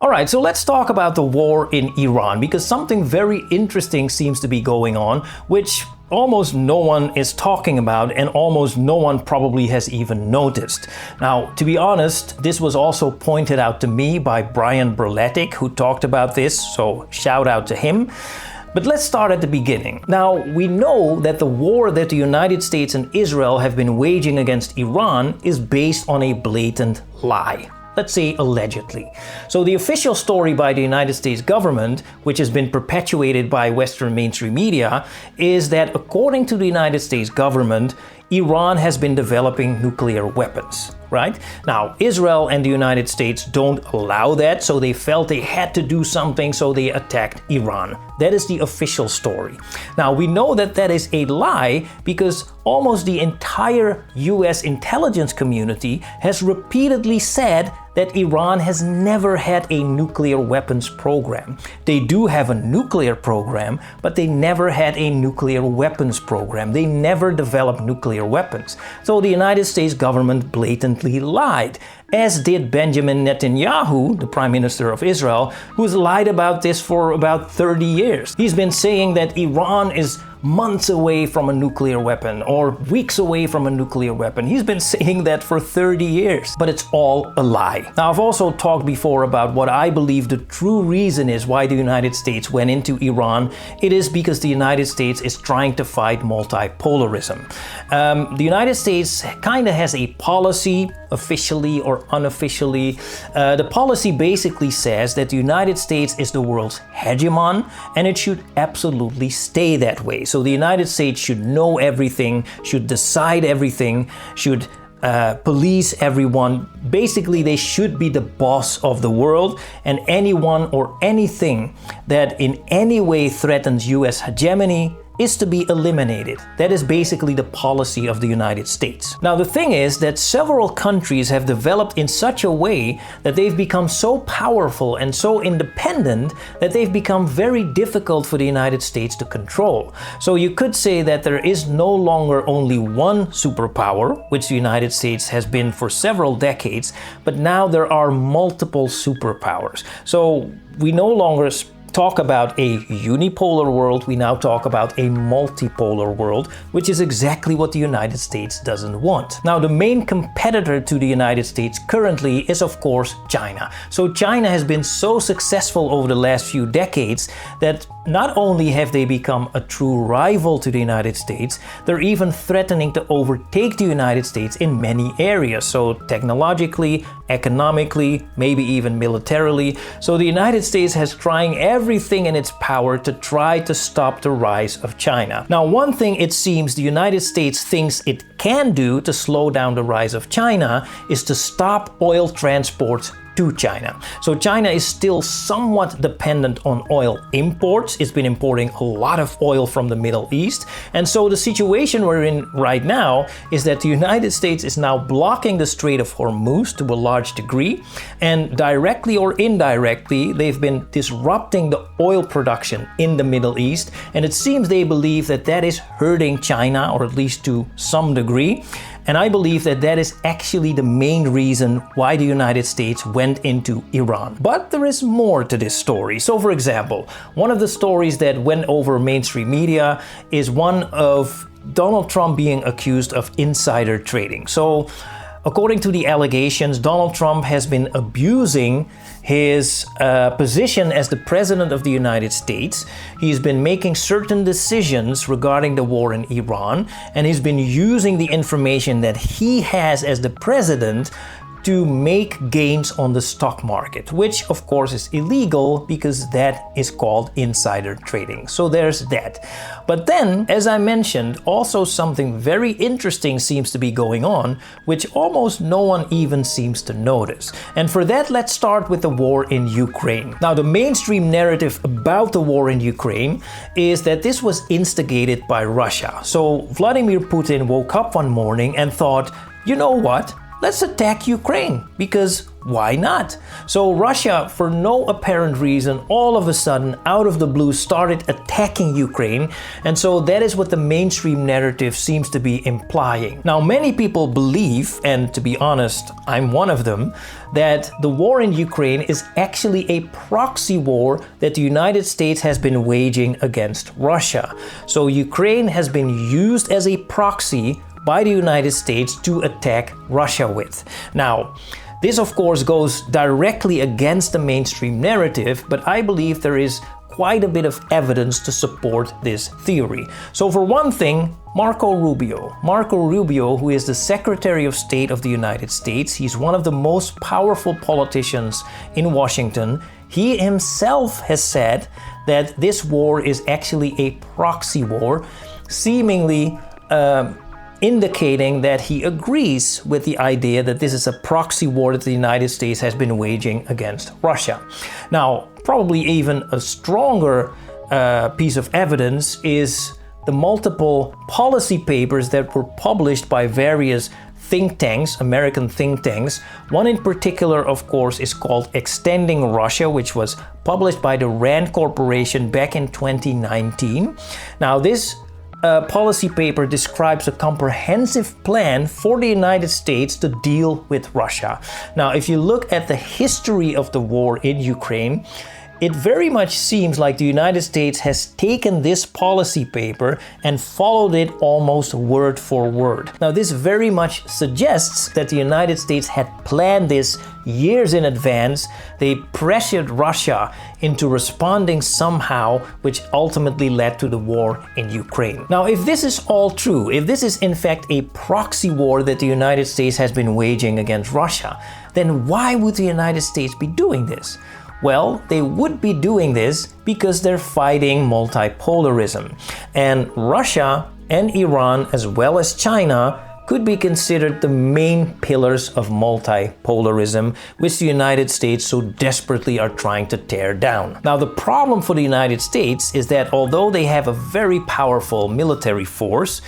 Alright, so let's talk about the war in Iran, because something very interesting seems to be going on, which almost no one is talking about and almost no one probably has even noticed. Now, to be honest, this was also pointed out to me by Brian Berletic, who talked about this, so shout out to him. But let's start at the beginning. Now, we know that the war that the United States and Israel have been waging against Iran is based on a blatant lie. Let's say allegedly. So the official story by the United States government, which has been perpetuated by Western mainstream media, is that according to the United States government, Iran has been developing nuclear weapons, right? Now, Israel and the United States don't allow that, so they felt they had to do something, so they attacked Iran. That is the official story. Now, we know that that is a lie because almost the entire US intelligence community has repeatedly said that Iran has never had a nuclear weapons program. They do have a nuclear program, but they never had a nuclear weapons program. They never developed nuclear weapons. So the United States government blatantly lied, as did Benjamin Netanyahu, the Prime Minister of Israel, who's lied about this for about 30 years. He's been saying that Iran is months away from a nuclear weapon or weeks away from a nuclear weapon. He's been saying that for 30 years, but it's all a lie. Now, I've also talked before about what I believe the true reason is why the United States went into Iran. It is because the United States is trying to fight multipolarism. The United States kind of has a policy, officially or unofficially. The policy basically says that the United States is the world's hegemon and it should absolutely stay that way. So the United States should know everything, should decide everything, should police everyone. Basically, they should be the boss of the world, and anyone or anything that in any way threatens US hegemony is to be eliminated. That is basically the policy of the United States. Now, the thing is that several countries have developed in such a way that they've become so powerful and so independent that they've become very difficult for the United States to control. So you could say that there is no longer only one superpower, which the United States has been for several decades, but now there are multiple superpowers. So we no longer talk about a unipolar world, we now talk about a multipolar world, which is exactly what the United States doesn't want. Now, the main competitor to the United States currently is, of course, China. So China has been so successful over the last few decades that not only have they become a true rival to the United States, they're even threatening to overtake the United States in many areas. So technologically, economically, maybe even militarily. So the United States has trying everything in its power to try to stop the rise of China. Now, one thing it seems the United States thinks it can do to slow down the rise of China is to stop oil transports to China. So China is still somewhat dependent on oil imports. It's been importing a lot of oil from the Middle East. And so the situation we're in right now is that the United States is now blocking the Strait of Hormuz to a large degree. And directly or indirectly, they've been disrupting the oil production in the Middle East. And it seems they believe that that is hurting China, or at least to some degree. And I believe that that is actually the main reason why the United States went into Iran. But there is more to this story. So, for example, one of the stories that went over mainstream media is one of Donald Trump being accused of insider trading. So, according to the allegations, Donald Trump has been abusing his position as the President of the United States. He's been making certain decisions regarding the war in Iran, and he's been using the information that he has as the President to make gains on the stock market, which of course is illegal because that is called insider trading. So there's that. But then, as I mentioned, also something very interesting seems to be going on, which almost no one even seems to notice. And for that, let's start with the war in Ukraine. Now, the mainstream narrative about the war in Ukraine is that this was instigated by Russia. So Vladimir Putin woke up one morning and thought, you know what? Let's attack Ukraine, because why not? So Russia, for no apparent reason, all of a sudden, out of the blue, started attacking Ukraine. And so that is what the mainstream narrative seems to be implying. Now, many people believe, and to be honest, I'm one of them, that the war in Ukraine is actually a proxy war that the United States has been waging against Russia. So Ukraine has been used as a proxy by the United States to attack Russia with. Now, this of course goes directly against the mainstream narrative, but I believe there is quite a bit of evidence to support this theory. So for one thing, Marco Rubio, who is the Secretary of State of the United States, he's one of the most powerful politicians in Washington. He himself has said that this war is actually a proxy war, seemingly indicating that he agrees with the idea that this is a proxy war that the United States has been waging against Russia. Now, probably even a stronger piece of evidence is the multiple policy papers that were published by various think tanks, American think tanks. One in particular, of course, is called Extending Russia, which was published by the RAND Corporation back in 2019. Now, this policy paper describes a comprehensive plan for the United States to deal with Russia. Now, if you look at the history of the war in Ukraine, it very much seems like the United States has taken this policy paper and followed it almost word for word. Now, this very much suggests that the United States had planned this years in advance. They pressured Russia into responding somehow, which ultimately led to the war in Ukraine. Now, if this is all true, if this is in fact a proxy war that the United States has been waging against Russia, then why would the United States be doing this? Well, they would be doing this because they're fighting multipolarism. And Russia and Iran, as well as China, could be considered the main pillars of multipolarism, which the United States so desperately are trying to tear down. Now, the problem for the United States is that although they have a very powerful military force,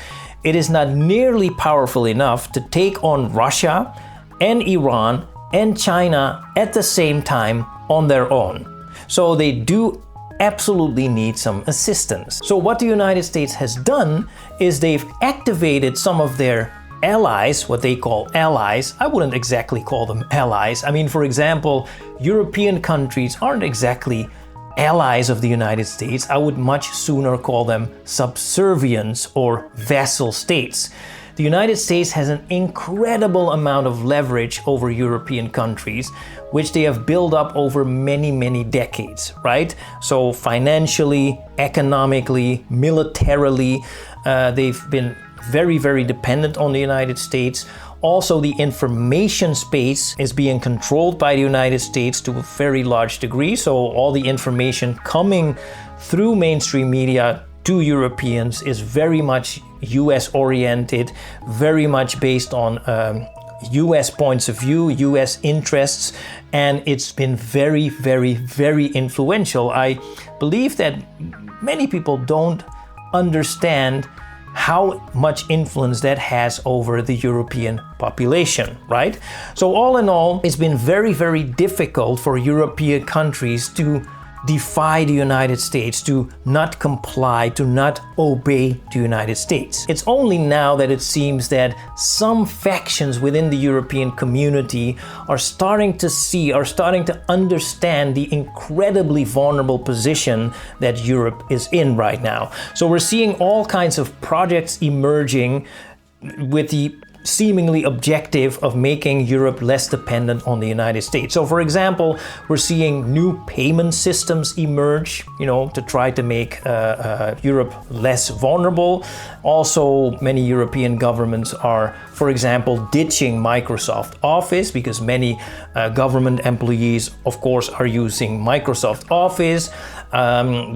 it is not nearly powerful enough to take on Russia and Iran and China at the same time on their own. So they do absolutely need some assistance. So what the United States has done is they've activated some of their allies, what they call allies. I wouldn't exactly call them allies. I mean, for example, European countries aren't exactly allies of the United States. I would much sooner call them subservients or vassal states. The United States has an incredible amount of leverage over European countries, which they have built up over many, many decades, right? So financially, economically, militarily, they've been very, very dependent on the United States. Also, the information space is being controlled by the United States to a very large degree. So all the information coming through mainstream media to Europeans is very much US oriented, very much based on US points of view, US interests, and it's been very, very, very influential. I believe that many people don't understand how much influence that has over the European population, right? So all in all, it's been very, very difficult for European countries to defy the United States, to not comply, to not obey the United States. It's only now that it seems that some factions within the European community are starting to understand the incredibly vulnerable position that Europe is in right now. So we're seeing all kinds of projects emerging with the seemingly objective of making Europe less dependent on the United States. So for example, we're seeing new payment systems emerge, to try to make Europe less vulnerable. Also, many European governments are, for example, ditching Microsoft Office because many government employees, of course, are using Microsoft Office.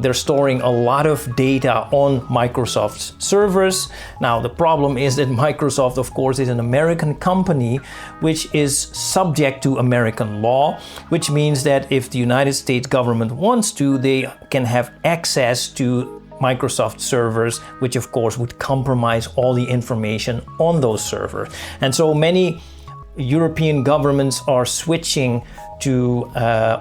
They're storing a lot of data on Microsoft's servers. Now, the problem is that Microsoft, of course, is an American company which is subject to American law, which means that if the United States government wants to, they can have access to Microsoft servers, which of course would compromise all the information on those servers. And so many European governments are switching to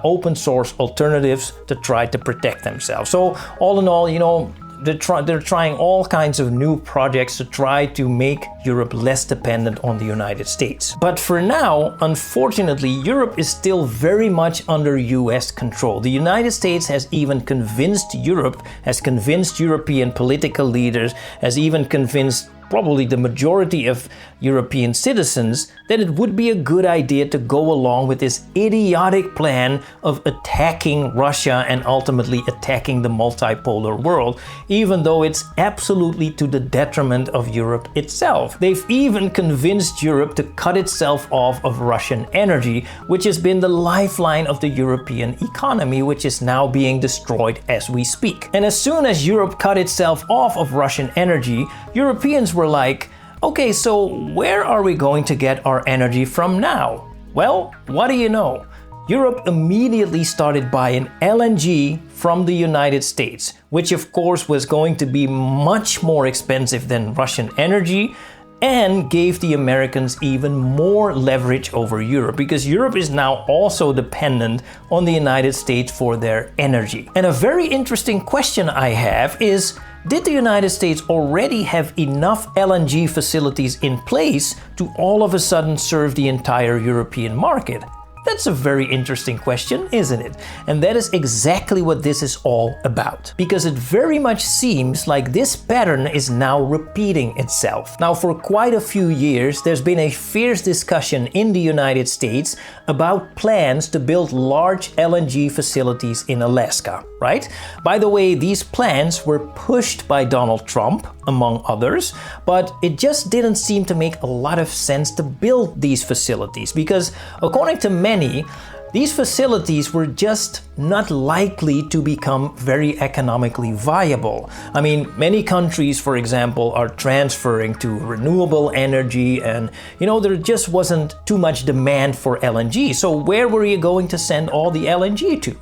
open source alternatives to try to protect themselves. So all in all, they're trying all kinds of new projects to try to make Europe less dependent on the United States. But for now, unfortunately, Europe is still very much under US control. The United States has even convinced European political leaders, has even convinced probably the majority of European citizens that it would be a good idea to go along with this idiotic plan of attacking Russia and ultimately attacking the multipolar world, even though it's absolutely to the detriment of Europe itself. They've even convinced Europe to cut itself off of Russian energy, which has been the lifeline of the European economy, which is now being destroyed as we speak. And as soon as Europe cut itself off of Russian energy, Europeans were like, okay, so where are we going to get our energy from now? Well, what do you know? Europe immediately started buying LNG from the United States, which of course was going to be much more expensive than Russian energy, and gave the Americans even more leverage over Europe, because Europe is now also dependent on the United States for their energy. And a very interesting question I have is, did the United States already have enough LNG facilities in place to all of a sudden serve the entire European market? That's a very interesting question, isn't it? And that is exactly what this is all about. Because it very much seems like this pattern is now repeating itself. Now, for quite a few years, there's been a fierce discussion in the United States about plans to build large LNG facilities in Alaska, right? By the way, these plans were pushed by Donald Trump, among others, but it just didn't seem to make a lot of sense to build these facilities because, according to many, these facilities were just not likely to become very economically viable. I mean, many countries, for example, are transferring to renewable energy and, there just wasn't too much demand for LNG. So where were you going to send all the LNG to,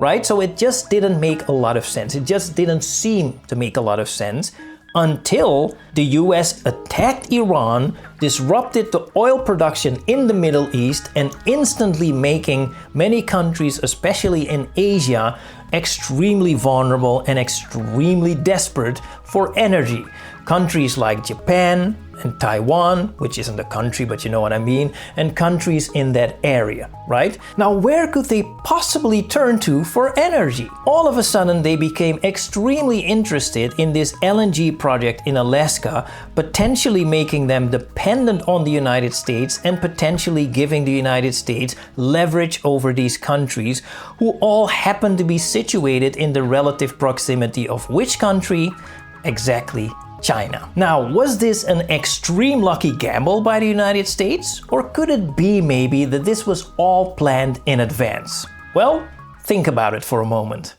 right? So it just didn't make a lot of sense. It just didn't seem to make a lot of sense until the US attacked Iran, disrupted the oil production in the Middle East, and instantly making many countries, especially in Asia, extremely vulnerable and extremely desperate for energy. Countries like Japan and Taiwan, which isn't a country, but you know what I mean, and countries in that area, right? Now, where could they possibly turn to for energy? All of a sudden, they became extremely interested in this LNG project in Alaska, potentially making them dependent on the United States and potentially giving the United States leverage over these countries, who all happen to be situated in the relative proximity of which country? Exactly, China. Now, was this an extreme lucky gamble by the United States? Or could it be maybe that this was all planned in advance? Well, think about it for a moment.